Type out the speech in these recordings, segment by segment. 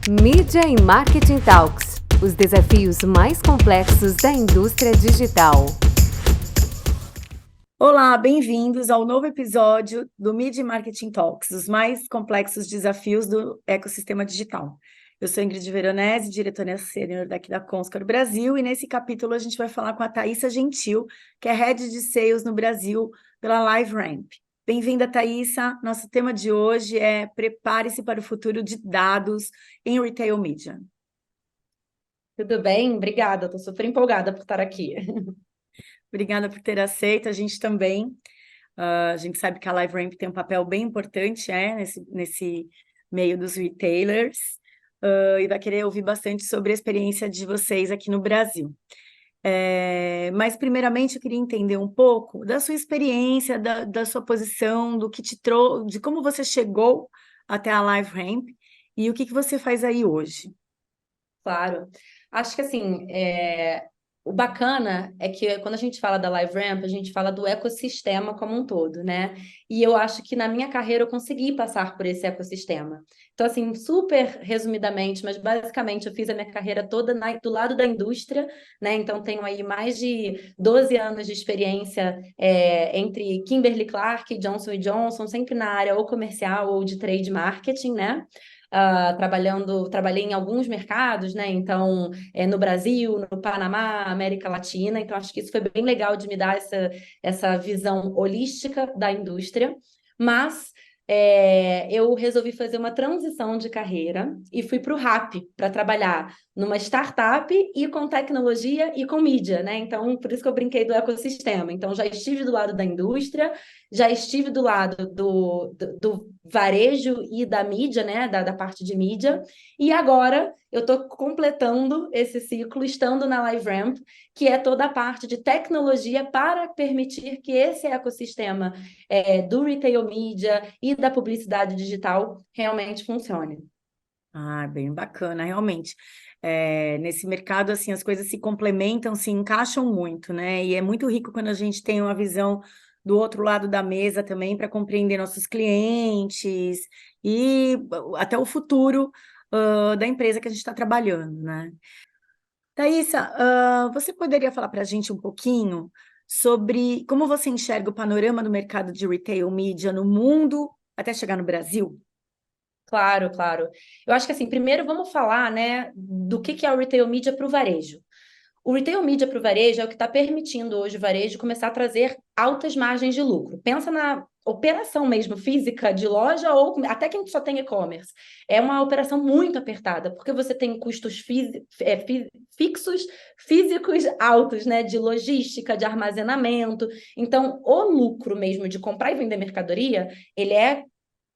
Mídia e Marketing Talks, os desafios mais complexos da indústria digital. Olá, bem-vindos ao novo episódio do Media Marketing Talks, os mais complexos desafios do ecossistema digital. Eu sou Ingrid Veronese, diretora sênior daqui da Comscore Brasil, e nesse capítulo a gente vai falar com a Thaísa Gentil, que é Head de Sales no Brasil pela LiveRamp. Bem-vinda, Thaísa. Nosso tema de hoje é Prepare-se para o futuro de dados em Retail Media. Tudo bem? Obrigada, estou super empolgada por estar aqui. Obrigada por ter aceito, a gente também. A gente sabe que a LiveRamp tem um papel bem importante nesse meio dos retailers, e vai querer ouvir bastante sobre a experiência de vocês aqui no Brasil. Mas, primeiramente, eu queria entender um pouco da sua experiência, da sua posição, do que te trouxe, de como você chegou até a LiveRamp e o que você faz aí hoje. Claro. Acho que assim, o bacana é que quando a gente fala da LiveRamp, a gente fala do ecossistema como um todo, né? E eu acho que na minha carreira eu consegui passar por esse ecossistema. Então, assim, super resumidamente, mas basicamente eu fiz a minha carreira toda do lado da indústria, né? Então, tenho aí mais de 12 anos de experiência entre Kimberly-Clark e Johnson & Johnson, sempre na área ou comercial ou de trade marketing, né? Trabalhei em alguns mercados, né? Então, no Brasil, no Panamá, América Latina. Então, acho que isso foi bem legal de me dar essa visão holística da indústria. Mas eu resolvi fazer uma transição de carreira e fui para o RAP para trabalhar numa startup e com tecnologia e com mídia, né? Então, por isso que eu brinquei do ecossistema. Então, já estive do lado da indústria, já estive do lado do varejo e da mídia, né? Da parte de mídia. E agora eu estou completando esse ciclo, estando na LiveRamp, que é toda a parte de tecnologia para permitir que esse ecossistema do retail media e da publicidade digital realmente funcione. Bem bacana, realmente. Nesse mercado, assim, as coisas se complementam, se encaixam muito, né? E é muito rico quando a gente tem uma visão do outro lado da mesa também para compreender nossos clientes e até o futuro, da empresa que a gente está trabalhando, né? Thaísa, você poderia falar para a gente um pouquinho sobre como você enxerga o panorama do mercado de retail media no mundo até chegar no Brasil? Claro, claro. Eu acho que assim, primeiro vamos falar, né, do que é o retail media para o varejo. O retail media para o varejo é o que está permitindo hoje o varejo começar a trazer altas margens de lucro. Pensa na operação mesmo física de loja ou até quem só tem e-commerce. É uma operação muito apertada, porque você tem custos fixos, físicos altos, né, de logística, de armazenamento. Então, o lucro mesmo de comprar e vender mercadoria, ele é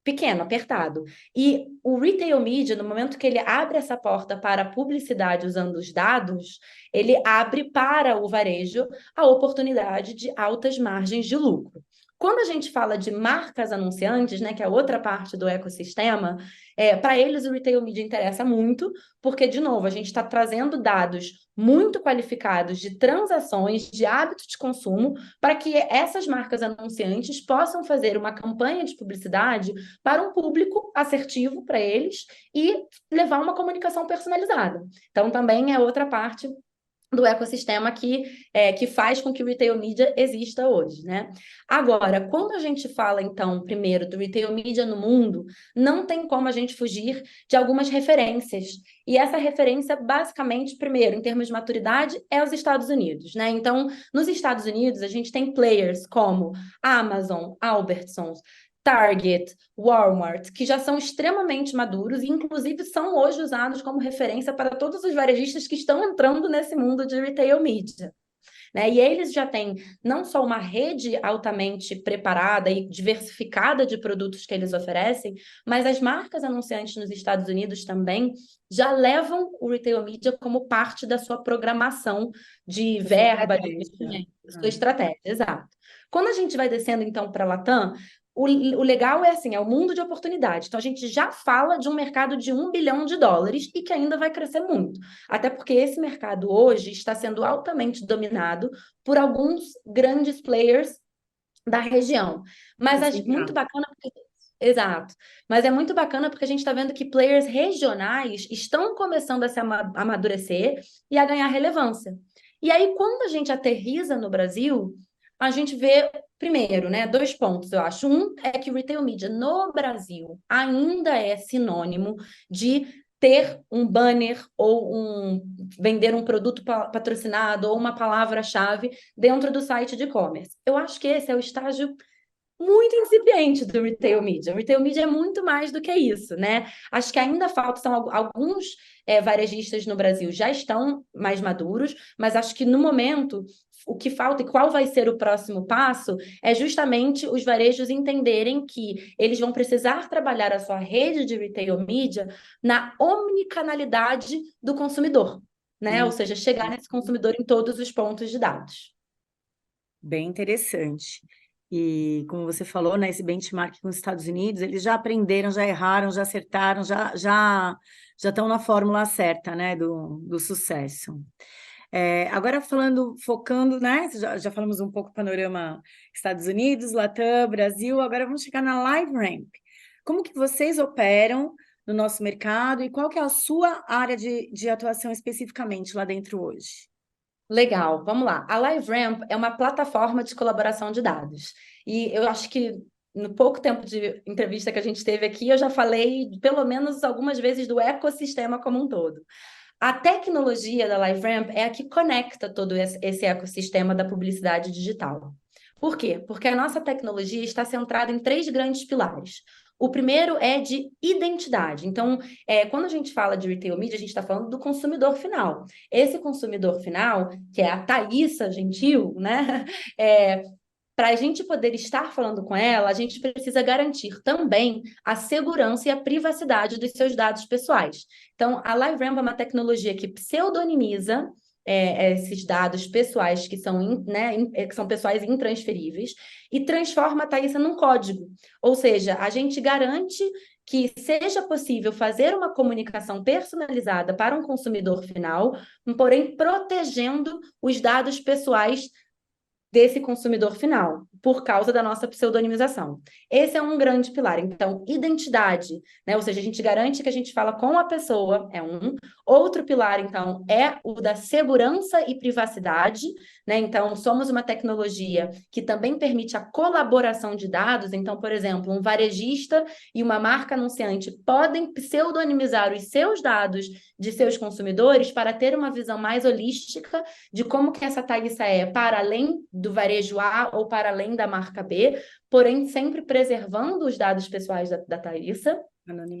pequeno, apertado. E o retail media, no momento que ele abre essa porta para a publicidade usando os dados, ele abre para o varejo a oportunidade de altas margens de lucro. Quando a gente fala de marcas anunciantes, né, que é outra parte do ecossistema, para eles o retail media interessa muito, porque, de novo, a gente está trazendo dados muito qualificados de transações, de hábitos de consumo, para que essas marcas anunciantes possam fazer uma campanha de publicidade para um público assertivo para eles e levar uma comunicação personalizada. Então, também é outra parte do ecossistema que faz com que o retail media exista hoje, né? Agora, quando a gente fala, então, primeiro, do retail media no mundo, não tem como a gente fugir de algumas referências. E essa referência, basicamente, primeiro, em termos de maturidade, é os Estados Unidos, né? Então, nos Estados Unidos, a gente tem players como Amazon, Albertsons, Target, Walmart, que já são extremamente maduros e, inclusive, são hoje usados como referência para todos os varejistas que estão entrando nesse mundo de retail media. Né? E eles já têm não só uma rede altamente preparada e diversificada de produtos que eles oferecem, mas as marcas anunciantes nos Estados Unidos também já levam o retail media como parte da sua programação de verba, de investimento, sua estratégia, exato. Quando a gente vai descendo, então, para a Latam, o legal é assim, é o mundo de oportunidade. Então, a gente já fala de um mercado de US$ 1 bilhão e que ainda vai crescer muito. Até porque esse mercado hoje está sendo altamente dominado por alguns grandes players da região. Mas acho muito bacana porque Exato. Mas é muito bacana porque a gente está vendo que players regionais estão começando a se amadurecer e a ganhar relevância. E aí, quando a gente aterriza no Brasil, a gente vê, primeiro, né, dois pontos, eu acho. Um é que o retail media no Brasil ainda é sinônimo de ter um banner ou vender um produto patrocinado ou uma palavra-chave dentro do site de e-commerce. Eu acho que esse é o estágio muito incipiente do retail media. O retail media é muito mais do que isso, né? Acho que ainda falta, são alguns varejistas no Brasil já estão mais maduros, mas acho que no momento o que falta e qual vai ser o próximo passo é justamente os varejos entenderem que eles vão precisar trabalhar a sua rede de retail media na omnicanalidade do consumidor, né? Ou seja, chegar nesse consumidor em todos os pontos de dados. Bem interessante. E como você falou, né, esse benchmark com os Estados Unidos, eles já aprenderam, já erraram, já acertaram, já estão na fórmula certa, né, do sucesso. Agora focando, né, já falamos um pouco do panorama Estados Unidos, Latam, Brasil, agora vamos chegar na LiveRamp. Como que vocês operam no nosso mercado e qual que é a sua área de atuação especificamente lá dentro hoje? Legal, vamos lá. A LiveRamp é uma plataforma de colaboração de dados. E eu acho que no pouco tempo de entrevista que a gente teve aqui, eu já falei pelo menos algumas vezes do ecossistema como um todo. A tecnologia da LiveRamp é a que conecta todo esse ecossistema da publicidade digital. Por quê? Porque a nossa tecnologia está centrada em três grandes pilares. O primeiro é de identidade. Então, quando a gente fala de retail media, a gente está falando do consumidor final. Esse consumidor final, que é a Thaísa Gentil, né? Para a gente poder estar falando com ela, a gente precisa garantir também a segurança e a privacidade dos seus dados pessoais. Então, a LiveRamp é uma tecnologia que pseudonimiza esses dados pessoais que são, que são pessoais intransferíveis e transforma a Thaísa num código. Ou seja, a gente garante que seja possível fazer uma comunicação personalizada para um consumidor final, porém protegendo os dados pessoais desse consumidor final, por causa da nossa pseudonimização. Esse é um grande pilar. Então, identidade, né? Ou seja, a gente garante que a gente fala com a pessoa, é um. Outro pilar, então, é o da segurança e privacidade, né? Então, somos uma tecnologia que também permite a colaboração de dados. Então, por exemplo, um varejista e uma marca anunciante podem pseudonimizar os seus dados de seus consumidores para ter uma visão mais holística de como que essa Thaísa é para além do varejo A ou para além da marca B, porém sempre preservando os dados pessoais da Thaísa.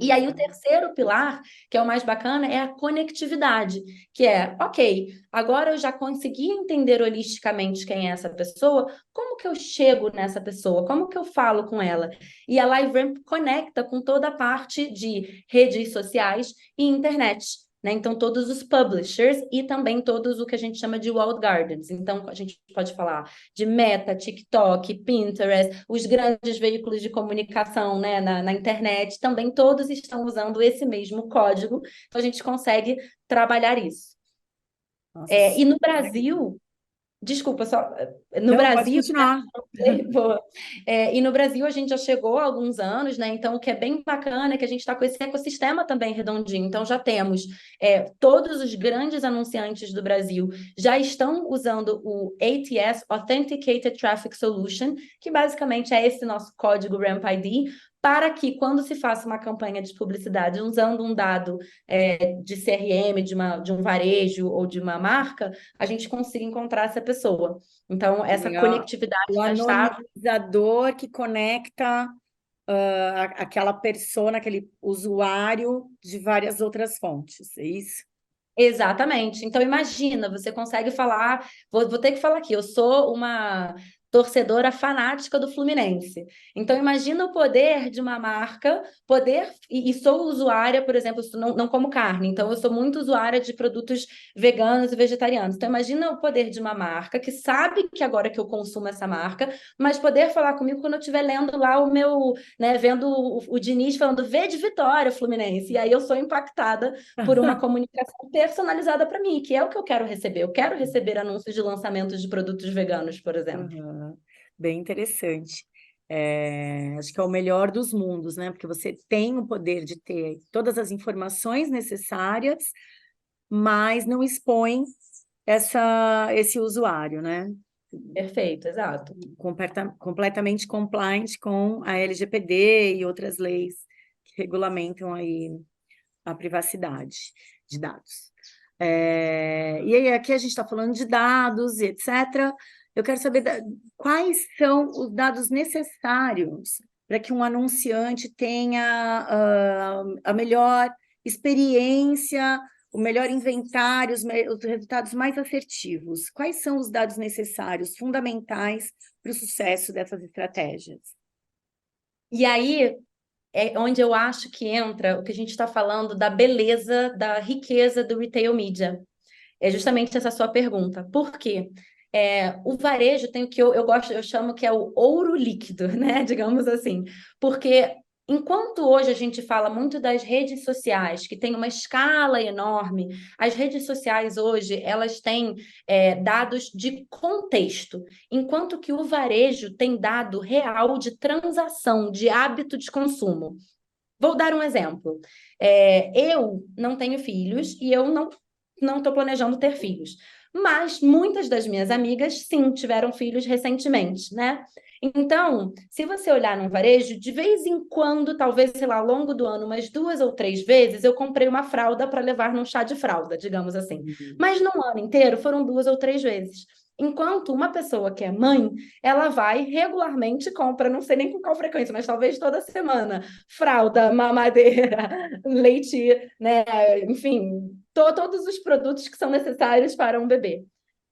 E aí o terceiro pilar, que é o mais bacana, é a conectividade, que é, ok, agora eu já consegui entender holisticamente quem é essa pessoa, como que eu chego nessa pessoa, como que eu falo com ela? E a LiveRamp conecta com toda a parte de redes sociais e internet. Né? Então, todos os publishers e também todos o que a gente chama de walled gardens. Então, a gente pode falar de Meta, TikTok, Pinterest, os grandes veículos de comunicação, né, na internet, também todos estão usando esse mesmo código. Então, a gente consegue trabalhar isso. Nossa, E no Brasil... Desculpa, só no não, Brasil. pode continuar. E no Brasil a gente já chegou há alguns anos, né? Então, o que é bem bacana é que a gente está com esse ecossistema também redondinho. Então, já temos todos os grandes anunciantes do Brasil já estão usando o ATS, Authenticated Traffic Solution, que basicamente é esse nosso código Ramp ID, para que, quando se faça uma campanha de publicidade usando um dado de CRM, de um varejo ou de uma marca, a gente consiga encontrar essa pessoa. Então, essa conectividade o já está... anonimizador que conecta aquela persona, aquele usuário de várias outras fontes, é isso? Exatamente. Então, imagina, você consegue falar... Vou ter que falar aqui, eu sou uma torcedora fanática do Fluminense. Então, imagina o poder de uma marca, e sou usuária, por exemplo, não como carne, então eu sou muito usuária de produtos veganos e vegetarianos. Então, imagina o poder de uma marca que sabe que agora que eu consumo essa marca, mas poder falar comigo quando eu estiver lendo lá o meu, né, vendo o Diniz falando V de Vitória, Fluminense, e aí eu sou impactada por uma comunicação personalizada para mim, que é o que eu quero receber. Eu quero receber anúncios de lançamentos de produtos veganos, por exemplo. Bem interessante. Acho que é o melhor dos mundos, né? Porque você tem o poder de ter todas as informações necessárias, mas não expõe esse usuário, né? Perfeito, exato. Completamente compliant com a LGPD e outras leis que regulamentam aí a privacidade de dados. E aí, aqui a gente está falando de dados e etc. Eu quero saber quais são os dados necessários para que um anunciante tenha a melhor experiência, o melhor inventário, os resultados mais assertivos. Quais são os dados necessários, fundamentais para o sucesso dessas estratégias? E aí é onde eu acho que entra o que a gente está falando da beleza, da riqueza do retail media. É justamente essa sua pergunta. Por quê? O varejo tem o que eu gosto, eu chamo que é o ouro líquido, né? Digamos assim. Porque enquanto hoje a gente fala muito das redes sociais, que tem uma escala enorme, as redes sociais hoje elas têm dados de contexto, enquanto que o varejo tem dado real de transação, de hábito de consumo. Vou dar um exemplo. Eu não tenho filhos e eu não estou planejando ter filhos. Mas muitas das minhas amigas, sim, tiveram filhos recentemente, né? Então, se você olhar no varejo, de vez em quando, talvez, sei lá, ao longo do ano, umas 2 ou 3 vezes, eu comprei uma fralda para levar num chá de fralda, digamos assim. Mas no ano inteiro foram 2 ou 3 vezes. Enquanto uma pessoa que é mãe, ela vai regularmente e compra, não sei nem com qual frequência, mas talvez toda semana, fralda, mamadeira, leite, né? Enfim, todos os produtos que são necessários para um bebê.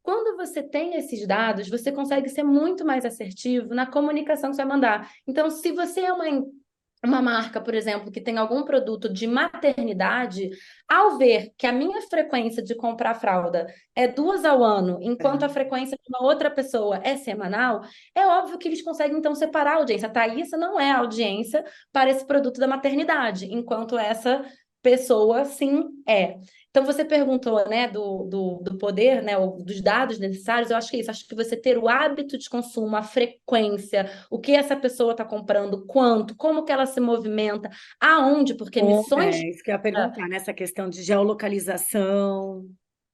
Quando você tem esses dados, você consegue ser muito mais assertivo na comunicação que você vai mandar. Então, se você é uma marca, por exemplo, que tem algum produto de maternidade, ao ver que a minha frequência de comprar fralda é 2 ao ano, enquanto a frequência de uma outra pessoa é semanal, é óbvio que eles conseguem, então, separar a audiência. A Thaísa não é a audiência para esse produto da maternidade, enquanto essa pessoa, sim, é. Então, você perguntou, né, do poder, né, dos dados necessários, eu acho que é isso, acho que você ter o hábito de consumo, a frequência, o que essa pessoa está comprando, quanto, como que ela se movimenta, aonde, porque missões... Isso que eu ia perguntar, nessa questão de geolocalização.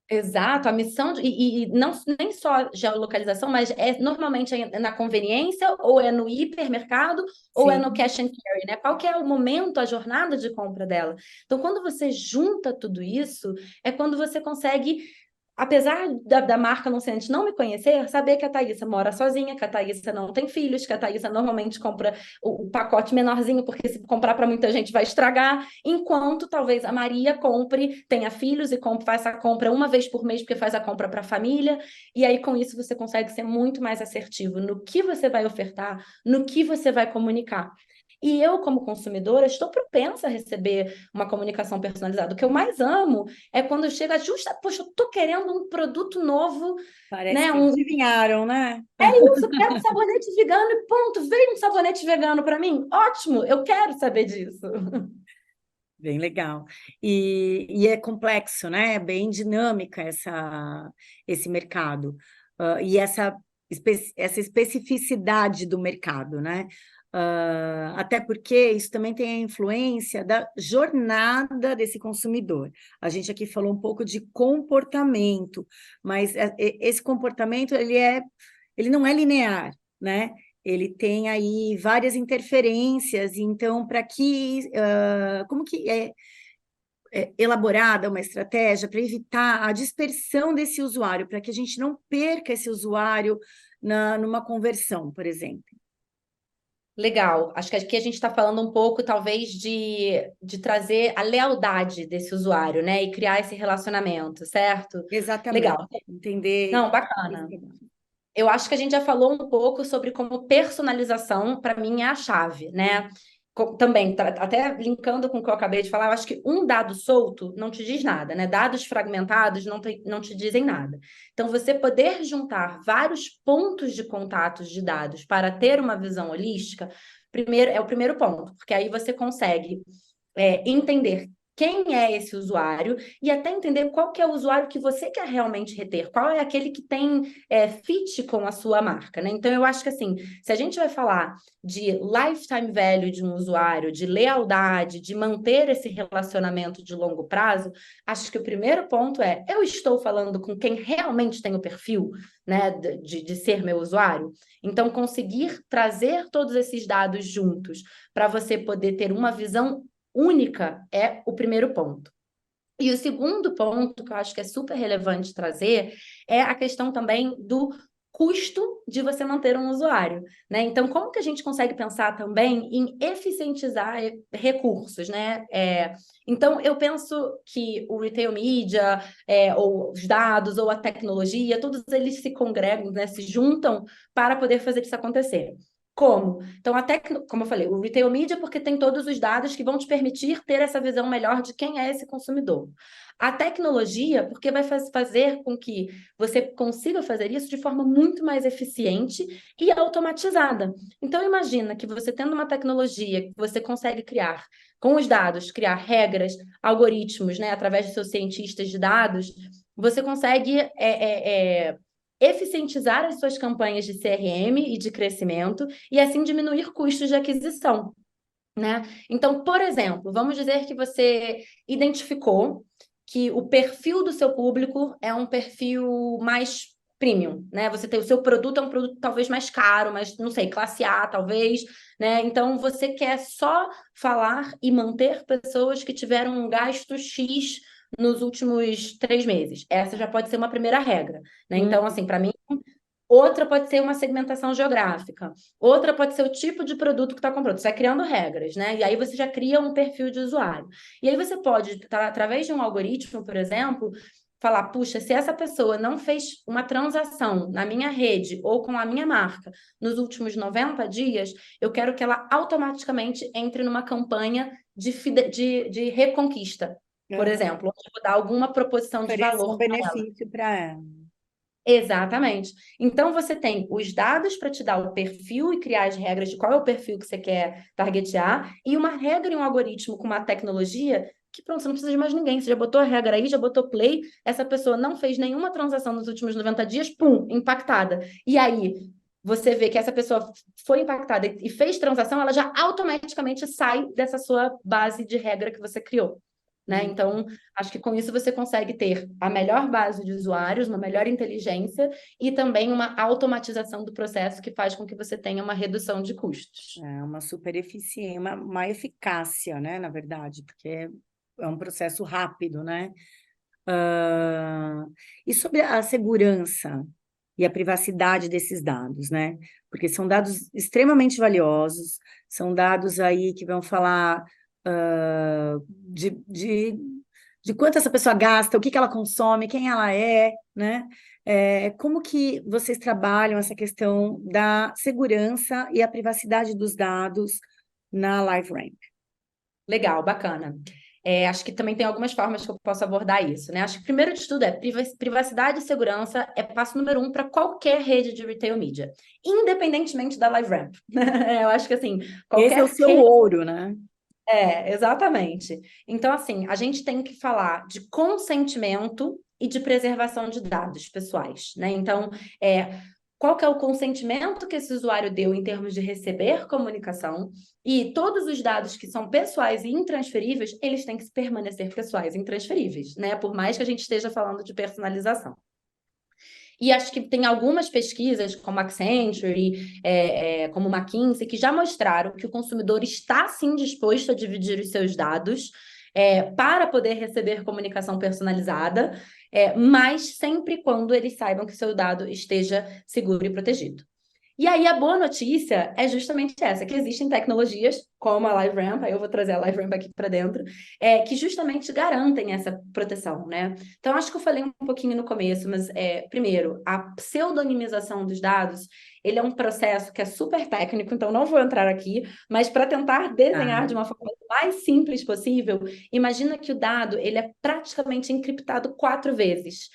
Exato, a missão e não nem só geolocalização, mas normalmente é na conveniência, ou é no hipermercado, ou é no Sim. cash and carry, né? Qual que é o momento, a jornada de compra dela? Então, quando você junta tudo isso, é quando você consegue, apesar da marca anunciante não me conhecer, saber que a Thaísa mora sozinha, que a Thaísa não tem filhos, que a Thaísa normalmente compra o pacote menorzinho, porque se comprar para muita gente vai estragar, enquanto talvez a Maria compre, tenha filhos e faça a compra uma vez por mês, porque faz a compra para a família, e aí com isso você consegue ser muito mais assertivo no que você vai ofertar, no que você vai comunicar. E eu, como consumidora, estou propensa a receber uma comunicação personalizada. O que eu mais amo é quando chega justa, poxa, eu estou querendo um produto novo, Parece né? que adivinharam, né? Isso, quero um sabonete vegano e ponto. Veio um sabonete vegano para mim? Ótimo, eu quero saber disso. Bem legal. E é complexo, né? É bem dinâmica esse mercado. E essa especificidade do mercado, né? Até porque isso também tem a influência da jornada desse consumidor. A gente aqui falou um pouco de comportamento, mas esse comportamento ele não é linear, né? Ele tem aí várias interferências, então, como que é elaborada uma estratégia para evitar a dispersão desse usuário, para que a gente não perca esse usuário numa conversão, por exemplo? Legal. Acho que aqui a gente está falando um pouco, talvez, de trazer a lealdade desse usuário, né? E criar esse relacionamento, certo? Exatamente. Legal. Entender. Não, bacana. Eu acho que a gente já falou um pouco sobre como personalização, para mim, é a chave, né? Também, até linkando com o que eu acabei de falar, eu acho que um dado solto não te diz nada, né? Dados fragmentados não te dizem nada. Então, você poder juntar vários pontos de contatos de dados para ter uma visão holística, é o primeiro ponto, porque aí você consegue entender quem é esse usuário e até entender qual que é o usuário que você quer realmente reter, qual é aquele que tem fit com a sua marca, né? Então, eu acho que assim, se a gente vai falar de lifetime value de um usuário, de lealdade, de manter esse relacionamento de longo prazo, acho que o primeiro ponto é, eu estou falando com quem realmente tem o perfil, né, de ser meu usuário? Então, conseguir trazer todos esses dados juntos para você poder ter uma visão única é o primeiro ponto. E o segundo ponto, que eu acho que é super relevante trazer, é a questão também do custo de você manter um usuário, né? Então, como que a gente consegue pensar também em eficientizar recursos, né? Então, eu penso que o retail media, ou os dados, ou a tecnologia, todos eles se congregam, né? Se juntam para poder fazer isso acontecer. Como? Então, como eu falei, o retail media porque tem todos os dados que vão te permitir ter essa visão melhor de quem é esse consumidor. A tecnologia, porque vai fazer com que você consiga fazer isso de forma muito mais eficiente e automatizada. Então, imagina que você tendo uma tecnologia que você consegue criar com os dados, criar regras, algoritmos, né, através de seus cientistas de dados, você consegue eficientizar as suas campanhas de CRM e de crescimento e assim diminuir custos de aquisição, né? Então, por exemplo, vamos dizer que você identificou que o perfil do seu público é um perfil mais premium, né? Você tem o seu produto é um produto talvez mais caro, mas não sei, classe A talvez, né? Então você quer só falar e manter pessoas que tiveram um gasto X nos últimos 3 meses. Essa já pode ser uma primeira regra, né? Então, assim, para mim, outra pode ser uma segmentação geográfica. Outra pode ser o tipo de produto que está comprando. Você vai criando regras, né? E aí você já cria um perfil de usuário. E aí você pode, através de um algoritmo, por exemplo, falar, puxa, se essa pessoa não fez uma transação na minha rede ou com a minha marca nos últimos 90 dias, eu quero que ela automaticamente entre numa campanha de reconquista, por exemplo, onde eu vou dar alguma proposição de Oferecer um valor para ela. benefício para ela. Exatamente. Então, você tem os dados para te dar o perfil e criar as regras de qual é o perfil que você quer targetear, e uma regra e um algoritmo com uma tecnologia que, pronto, você não precisa de mais ninguém. Você já botou a regra aí, já botou play, essa pessoa não fez nenhuma transação nos últimos 90 dias, pum, impactada. E aí, você vê que essa pessoa foi impactada e fez transação, ela já automaticamente sai dessa sua base de regra que você criou, né? Então, acho que com isso você consegue ter a melhor base de usuários, uma melhor inteligência e também uma automatização do processo que faz com que você tenha uma redução de custos. É uma super eficiência, uma eficácia, né, na verdade, porque é um processo rápido, né? E sobre a segurança e a privacidade desses dados, né? Porque são dados extremamente valiosos, são dados aí que vão falar de quanto essa pessoa gasta, o que ela consome, quem ela é, né? Como que vocês trabalham essa questão da segurança e a privacidade dos dados na LiveRamp? Legal, bacana. Acho que também tem algumas formas que eu posso abordar isso, né? Acho que o primeiro de tudo é privacidade e segurança é passo número 1 para qualquer rede de retail media, independentemente da LiveRamp. Eu acho que assim, Esse é o seu rede... ouro, né? Exatamente. Então, assim, a gente tem que falar de consentimento e de preservação de dados pessoais, né? Então, qual que é o consentimento que esse usuário deu em termos de receber comunicação e todos os dados que são pessoais e intransferíveis, eles têm que permanecer pessoais e intransferíveis, né? Por mais que a gente esteja falando de personalização. E acho que tem algumas pesquisas, como Accenture, como McKinsey, que já mostraram que o consumidor está, sim, disposto a dividir os seus dados para poder receber comunicação personalizada, mas sempre quando eles saibam que seu dado esteja seguro e protegido. E aí, a boa notícia é justamente essa, que existem tecnologias, como a LiveRamp, aí eu vou trazer a LiveRamp aqui para dentro, que justamente garantem essa proteção, né? Então, acho que eu falei um pouquinho no começo, mas, primeiro, a pseudonimização dos dados, ele é um processo que é super técnico, então não vou entrar aqui, mas para tentar desenhar de uma forma mais simples possível, imagina que o dado ele é praticamente encriptado 4 vezes.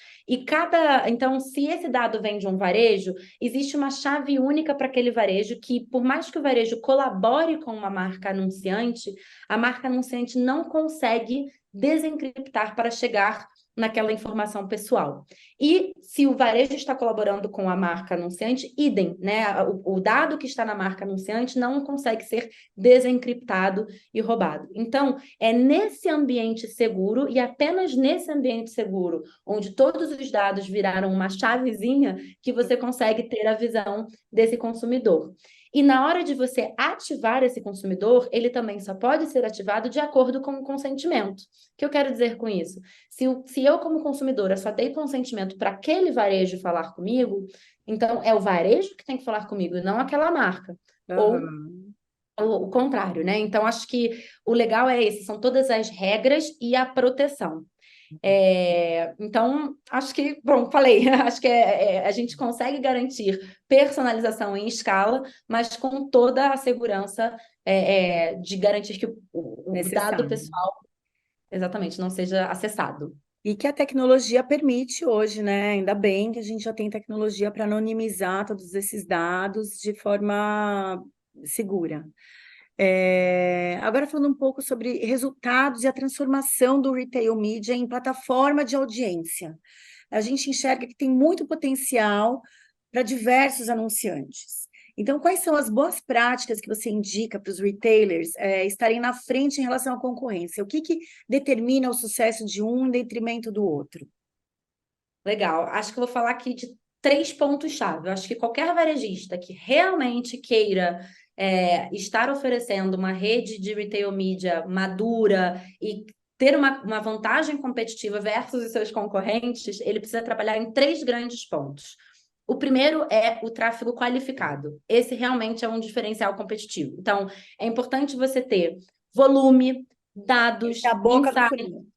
Então, se esse dado vem de um varejo, existe uma chave única para aquele varejo que, por mais que o varejo colabore com uma marca anunciante, a marca anunciante não consegue desencriptar para chegar naquela informação pessoal. E se o varejo está colaborando com a marca anunciante, idem, né? O dado que está na marca anunciante não consegue ser desencriptado e roubado. Então, é nesse ambiente seguro e apenas nesse ambiente seguro, onde todos os dados viraram uma chavezinha, que você consegue ter a visão desse consumidor. E na hora de você ativar esse consumidor, ele também só pode ser ativado de acordo com o consentimento. O que eu quero dizer com isso? Se eu, como consumidora, só dei consentimento para aquele varejo falar comigo, então é o varejo que tem que falar comigo, e não aquela marca. Ou Aham. o contrário, né? Então, acho que o legal é esse, são todas as regras e a proteção. Então, acho que, bom, falei, acho que a gente consegue garantir personalização em escala, mas com toda a segurança de garantir que o dado Necessário. pessoal, exatamente, não seja acessado. E que a tecnologia permite hoje, né? Ainda bem que a gente já tem tecnologia para anonimizar todos esses dados de forma segura. Agora falando um pouco sobre resultados e a transformação do retail media em plataforma de audiência. A gente enxerga que tem muito potencial para diversos anunciantes. Então, quais são as boas práticas que você indica para os retailers estarem na frente em relação à concorrência? O que determina o sucesso de um em detrimento do outro? Legal. Acho que eu vou falar aqui de 3 pontos-chave. Eu acho que qualquer varejista que realmente queira estar oferecendo uma rede de retail media madura e ter uma vantagem competitiva versus os seus concorrentes, ele precisa trabalhar em 3 grandes pontos. O primeiro é o tráfego qualificado. Esse realmente é um diferencial competitivo. Então, é importante você ter volume, dados, É a boca do insights. funil.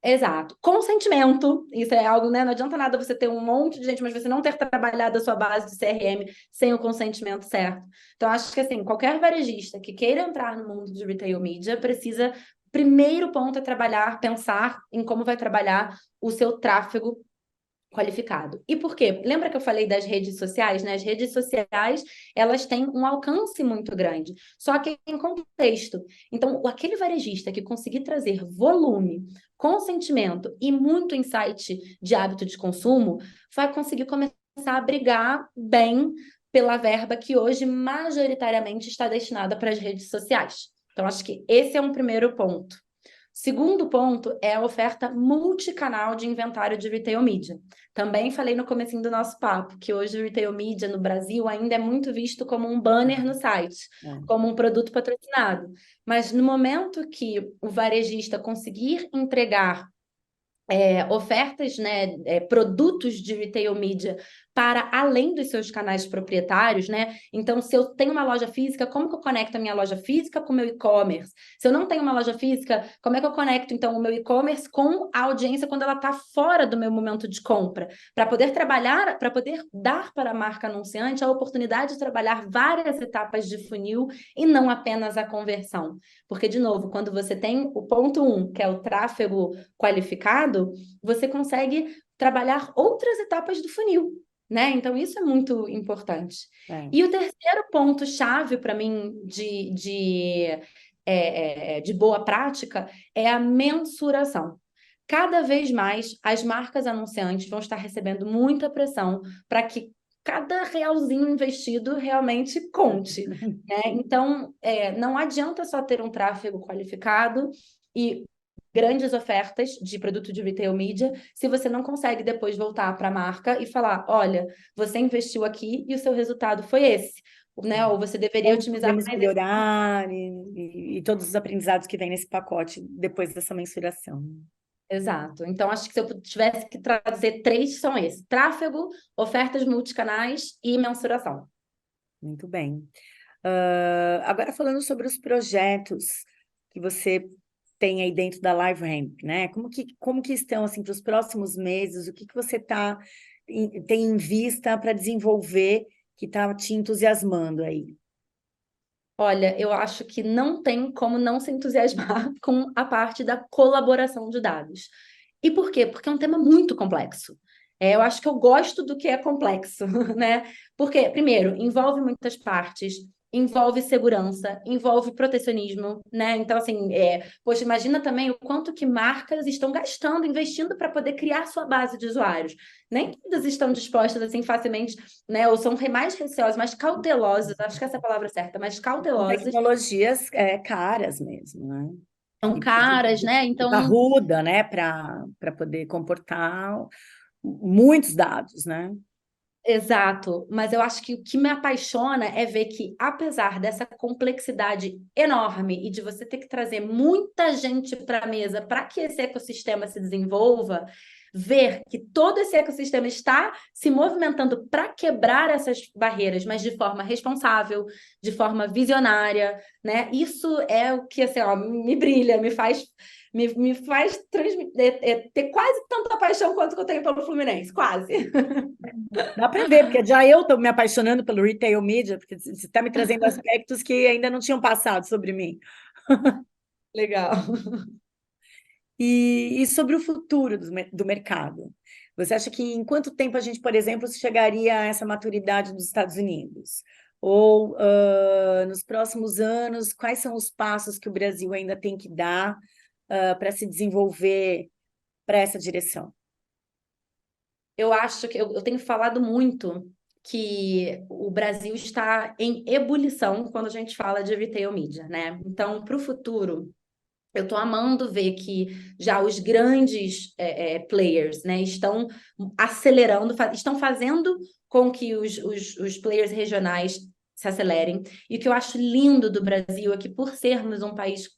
Exato. Consentimento, isso é algo, né? Não adianta nada você ter um monte de gente, mas você não ter trabalhado a sua base de CRM sem o consentimento certo. Então, acho que assim, qualquer varejista que queira entrar no mundo de retail media precisa, primeiro ponto é trabalhar, pensar em como vai trabalhar o seu tráfego qualificado. E por quê? Lembra que eu falei das redes sociais, né? As redes sociais, elas têm um alcance muito grande, só que em contexto. Então, aquele varejista que conseguir trazer volume, consentimento e muito insight de hábito de consumo, vai conseguir começar a brigar bem pela verba que hoje majoritariamente está destinada para as redes sociais. Então, acho que esse é um primeiro ponto. Segundo ponto é a oferta multicanal de inventário de retail media. Também falei no comecinho do nosso papo que hoje o retail media no Brasil ainda é muito visto como um banner no site, como um produto patrocinado. Mas no momento que o varejista conseguir entregar ofertas, né, produtos de retail media para além dos seus canais proprietários, né? Então, se eu tenho uma loja física, como que eu conecto a minha loja física com o meu e-commerce? Se eu não tenho uma loja física, como é que eu conecto, então, o meu e-commerce com a audiência quando ela está fora do meu momento de compra? Para poder trabalhar, para poder dar para a marca anunciante a oportunidade de trabalhar várias etapas de funil e não apenas a conversão. Porque, de novo, quando você tem o ponto 1, que é o tráfego qualificado, você consegue trabalhar outras etapas do funil, né? Então, isso é muito importante. E o terceiro ponto-chave para mim de boa prática é a mensuração. Cada vez mais as marcas anunciantes vão estar recebendo muita pressão para que cada realzinho investido realmente conte, né? Então, não adianta só ter um tráfego qualificado e grandes ofertas de produto de retail media, se você não consegue depois voltar para a marca e falar, olha, você investiu aqui e o seu resultado foi esse, né? Ou você deveria Onde otimizar podemos mais esse. melhorar e todos os aprendizados que vem nesse pacote depois dessa mensuração. Exato. Então, acho que se eu tivesse que trazer 3, são esses: tráfego, ofertas multicanais e mensuração. Muito bem. Agora falando sobre os projetos que você tem aí dentro da LiveRamp, né? Como que estão assim para os próximos meses? O que você tem em vista para desenvolver que está te entusiasmando aí? Olha, eu acho que não tem como não se entusiasmar com a parte da colaboração de dados. E por quê? Porque é um tema muito complexo. Eu acho que eu gosto do que é complexo, né? Porque, primeiro, envolve muitas partes, envolve segurança, envolve protecionismo, né? Então, assim, poxa, imagina também o quanto que marcas estão gastando, investindo para poder criar sua base de usuários. Nem todas estão dispostas, assim, facilmente, né? Ou são mais receosas, mais cautelosas, acho que essa é a palavra certa, mais São cautelosas, tecnologias caras mesmo, né? são caras, né? E Então, parruda, né? Para poder comportar muitos dados, né? exato, mas eu acho que o que me apaixona é ver que, apesar dessa complexidade enorme e de você ter que trazer muita gente para a mesa para que esse ecossistema se desenvolva, ver que todo esse ecossistema está se movimentando para quebrar essas barreiras, mas de forma responsável, de forma visionária, né? Isso é o que assim, ó, me brilha, me faz ter quase tanta paixão quanto que eu tenho pelo Fluminense, quase. Dá para ver, porque já eu estou me apaixonando pelo retail media, porque você está me trazendo aspectos que ainda não tinham passado sobre mim. Legal. E sobre o futuro do mercado. Você acha que em quanto tempo a gente, por exemplo, chegaria a essa maturidade dos Estados Unidos? Ou nos próximos anos, quais são os passos que o Brasil ainda tem que dar para se desenvolver para essa direção? Eu acho que eu tenho falado muito que o Brasil está em ebulição quando a gente fala de retail media, né? Então, para o futuro, eu estou amando ver que já os grandes players, né, estão acelerando, estão fazendo com que os players regionais se acelerem. E o que eu acho lindo do Brasil é que, por sermos um país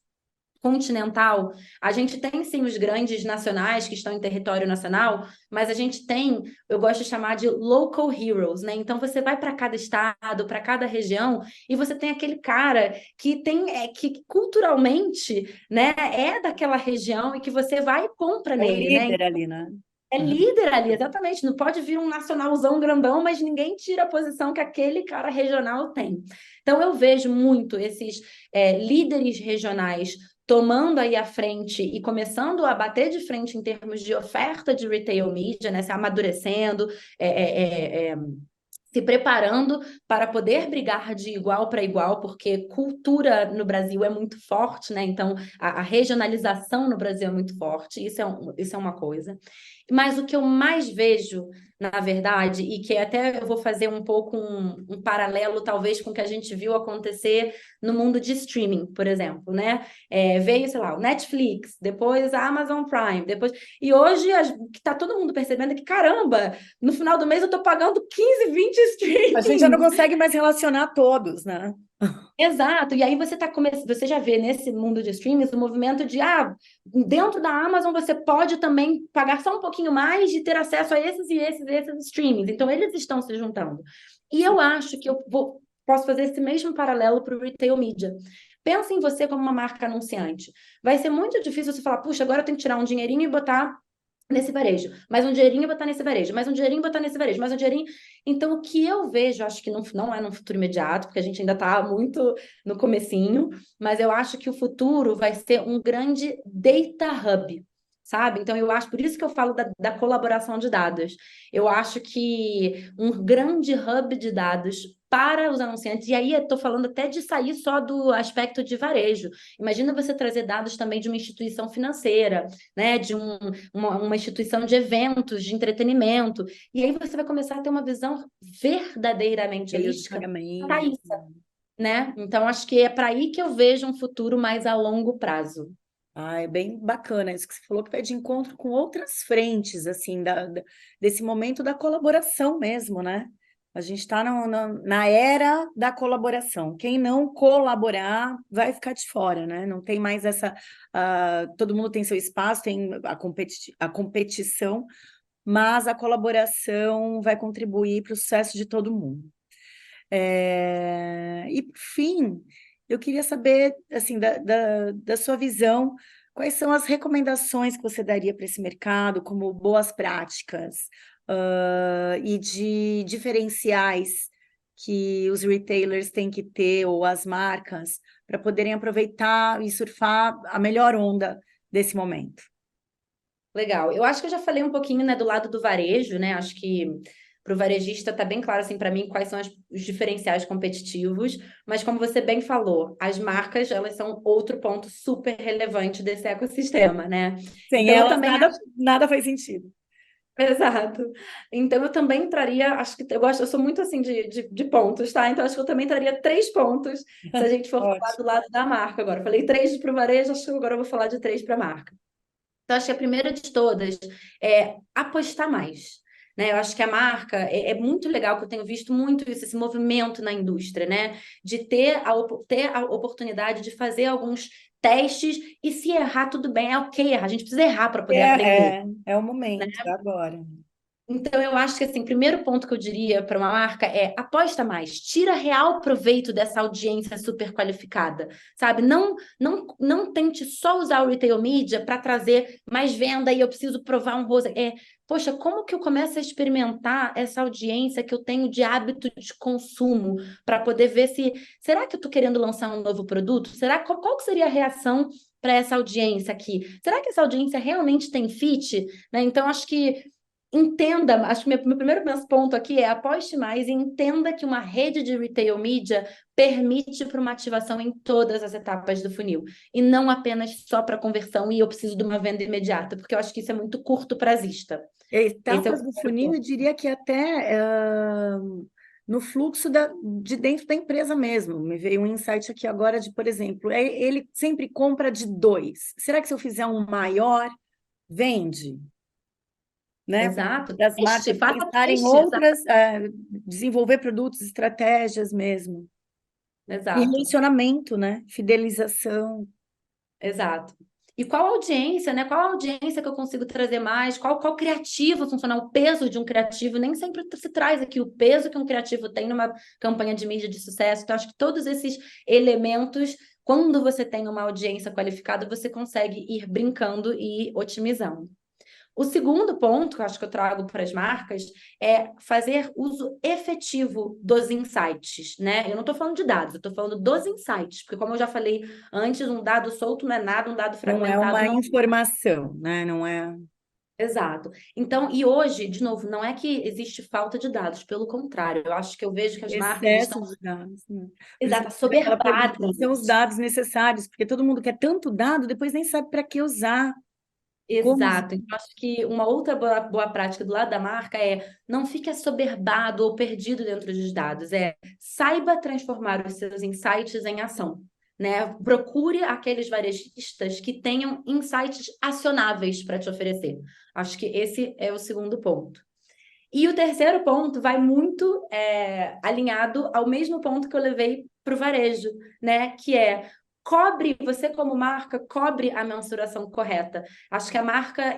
continental, a gente tem sim os grandes nacionais que estão em território nacional, mas a gente tem, eu gosto de chamar de local heroes, né? Então você vai para cada estado, para cada região, e você tem aquele cara que tem que culturalmente, né, é daquela região e que você vai e compra É nele, né? líder ali, né? É líder ali, exatamente. Não pode vir um nacionalzão grandão, mas ninguém tira a posição que aquele cara regional tem. Então, eu vejo muito esses líderes regionais tomando aí a frente e começando a bater de frente em termos de oferta de retail media, né? Se amadurecendo, se preparando para poder brigar de igual para igual, porque cultura no Brasil é muito forte, né? Então, a regionalização no Brasil é muito forte, isso é uma coisa. Mas o que eu mais vejo, na verdade, e que até eu vou fazer um pouco um paralelo, talvez, com o que a gente viu acontecer no mundo de streaming, por exemplo, né? Veio, sei lá, o Netflix, depois a Amazon Prime, depois... E hoje, que está todo mundo percebendo que, caramba, no final do mês eu estou pagando 15, 20 A gente já não streamings. consegue mais relacionar todos, né? Exato, e aí você já vê nesse mundo de streamings o movimento de dentro da Amazon você pode também pagar só um pouquinho mais e ter acesso a esses e esses e esses streamings. Então eles estão se juntando. E eu acho que posso fazer esse mesmo paralelo para o retail media. Pensa em você como uma marca anunciante. Vai ser muito difícil você falar, puxa, agora eu tenho que tirar um dinheirinho e botar nesse varejo, mais um dinheirinho e botar nesse varejo, mais um dinheirinho e botar nesse varejo, mais um dinheirinho. Então, o que eu vejo, acho que não é no futuro imediato, porque a gente ainda está muito no comecinho, mas eu acho que o futuro vai ser um grande data hub, sabe? Então, eu acho, por isso que eu falo da colaboração de dados. Eu acho que um grande hub de dados para os anunciantes, e aí eu estou falando até de sair só do aspecto de varejo. Imagina você trazer dados também de uma instituição financeira, né? De uma instituição de eventos, de entretenimento. E aí você vai começar a ter uma visão verdadeiramente Meio de holística para pagamento. isso, né? Então, acho que é para aí que eu vejo um futuro mais a longo prazo. Ah, é bem bacana isso que você falou, que vai de encontro com outras frentes, assim, desse momento da colaboração mesmo, né? A gente está na era da colaboração. Quem não colaborar vai ficar de fora, né? Não tem mais essa. Todo mundo tem seu espaço, tem a competição, mas a colaboração vai contribuir para o sucesso de todo mundo. E, por fim, eu queria saber, assim, da sua visão, quais são as recomendações que você daria para esse mercado como boas práticas, e de diferenciais que os retailers têm que ter, ou as marcas, para poderem aproveitar e surfar a melhor onda desse momento? Legal. Eu acho que eu já falei um pouquinho, né, do lado do varejo, né? Acho que para o varejista tá bem claro assim para mim quais são os diferenciais competitivos, mas como você bem falou, as marcas, elas são outro ponto super relevante desse ecossistema, né? Sem Então eu elas, também nada faz sentido. exato. Então eu também traria, acho que eu sou muito assim de pontos, tá? Então acho que eu também traria 3 pontos se a gente for falar Ótimo. do lado da marca agora. Falei 3 para o varejo, acho que agora eu vou falar de 3 para a marca. Então, acho que a primeira de todas é apostar mais. Né? Eu acho que a marca é muito legal, que eu tenho visto muito isso, esse movimento na indústria, né? De ter a oportunidade de fazer alguns testes e se errar, tudo bem, é ok errar, a gente precisa errar para poder aprender. É o momento, é agora. Então, eu acho que assim, primeiro ponto que eu diria para uma marca é aposta mais, tira real proveito dessa audiência super qualificada, sabe? Não tente só usar o retail media para trazer mais venda e eu preciso provar um rosa. Poxa, como que eu começo a experimentar essa audiência que eu tenho de hábito de consumo para poder ver se será que eu estou querendo lançar um novo produto? Será qual que seria a reação para essa audiência aqui? Será que essa audiência realmente tem fit? Né? Então, acho que entenda, acho que meu primeiro ponto aqui é aposte mais e entenda que uma rede de retail media permite para uma ativação em todas as etapas do funil e não apenas só para conversão e eu preciso de uma venda imediata, porque eu acho que isso é muito curto prazista. Esse é o Etapas do primeiro funil, eu ponto. diria que até no fluxo de dentro da empresa mesmo. Me veio um insight aqui agora de, por exemplo, ele sempre compra de 2. Será que se eu fizer um maior, vende? Né? Exato. Para as Teste, marcas faça pensarem em teste, outras, desenvolver produtos, estratégias mesmo. E exato. relacionamento, né? Fidelização. Exato. E qual audiência, né? Qual audiência que eu consigo trazer mais? Qual criativo funcionar? O peso de um criativo nem sempre se traz aqui o peso que um criativo tem numa campanha de mídia de sucesso. Então, acho que todos esses elementos, quando você tem uma audiência qualificada, você consegue ir brincando e otimizando. O segundo ponto que eu acho que eu trago para as marcas é fazer uso efetivo dos insights, né? Eu não estou falando de dados, eu estou falando dos insights, porque como eu já falei antes, um dado solto não é nada, um dado Não é fragmentado uma não. informação, né? Não é. Exato. Então, e hoje, de novo, não é que existe falta de dados, pelo contrário, eu acho que eu vejo que as marcas estão, Excesso de dados, né? Por isso que exato, eu fiz aquela pergunta, quais são os soberbadas. dados necessários? Porque todo mundo quer tanto dado, depois nem sabe para que usar, como usar. Exato. Então, acho que uma outra boa prática do lado da marca é não fique assoberbado ou perdido dentro dos dados. Saiba transformar os seus insights em ação. Né? Procure aqueles varejistas que tenham insights acionáveis para te oferecer. Acho que esse é o segundo ponto. E o terceiro ponto vai muito alinhado ao mesmo ponto que eu levei para o varejo, né? Que é você como marca, cobre a mensuração correta. Acho que a marca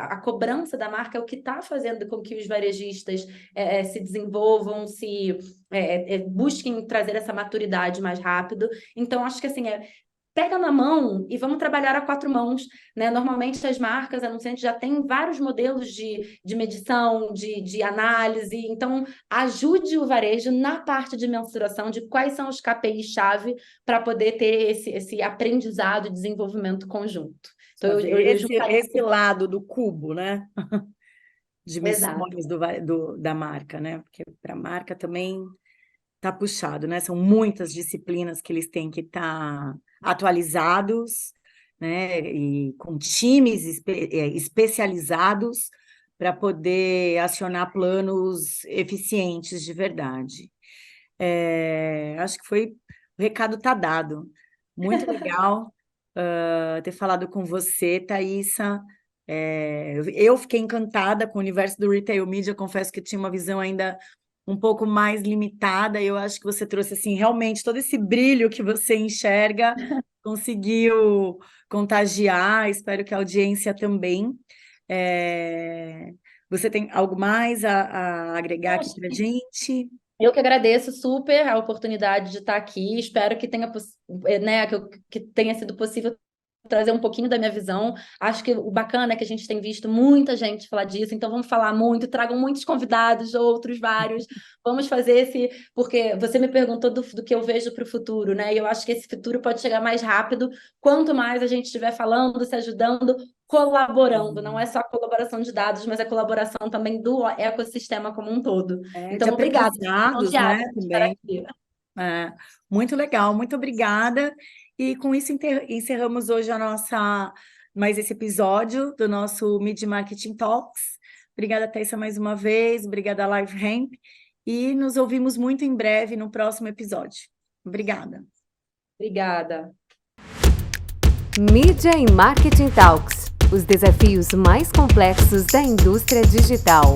a cobrança da marca é o que está fazendo com que os varejistas se desenvolvam, busquem trazer essa maturidade mais rápido. Então, acho que assim, pega na mão e vamos trabalhar a 4 mãos, né? Normalmente as marcas anunciantes já têm vários modelos de medição, de análise, então ajude o varejo na parte de mensuração de quais são os KPI-chave para poder ter esse aprendizado e desenvolvimento conjunto. Então, Fazer eu juntaria. esse lado do cubo, né? De Exato. missões da marca, né? Porque para a marca também tá puxado, né? São muitas disciplinas que eles têm que estar atualizados, né? E com times especializados para poder acionar planos eficientes de verdade. Acho que o recado está dado. Muito legal, ter falado com você, Thaisa. Eu fiquei encantada com o universo do retail media, confesso que eu tinha uma visão ainda um pouco mais limitada, e eu acho que você trouxe assim realmente todo esse brilho que você enxerga, conseguiu contagiar, espero que a audiência também. Você tem algo mais a agregar aqui para a gente? Eu que agradeço super a oportunidade de estar aqui. Espero que tenha, né, que tenha sido possível trazer um pouquinho da minha visão. Acho que o bacana é que a gente tem visto muita gente falar disso, então vamos falar muito, tragam muitos convidados, outros vários. Vamos fazer porque você me perguntou do que eu vejo para o futuro, né? E eu acho que esse futuro pode chegar mais rápido, quanto mais a gente estiver falando, se ajudando, colaborando. Não é só a colaboração de dados, mas a colaboração também do ecossistema como um todo. De Então, obrigada. aprendizados, Lisonjeada né, por estar também. aqui. Muito legal, muito obrigada. E com isso encerramos hoje mais esse episódio do nosso Media Marketing Talks. Obrigada, Thaisa, mais uma vez. Obrigada, LiveRamp. E nos ouvimos muito em breve no próximo episódio. Obrigada. Obrigada. Media e Marketing Talks, os desafios mais complexos da indústria digital.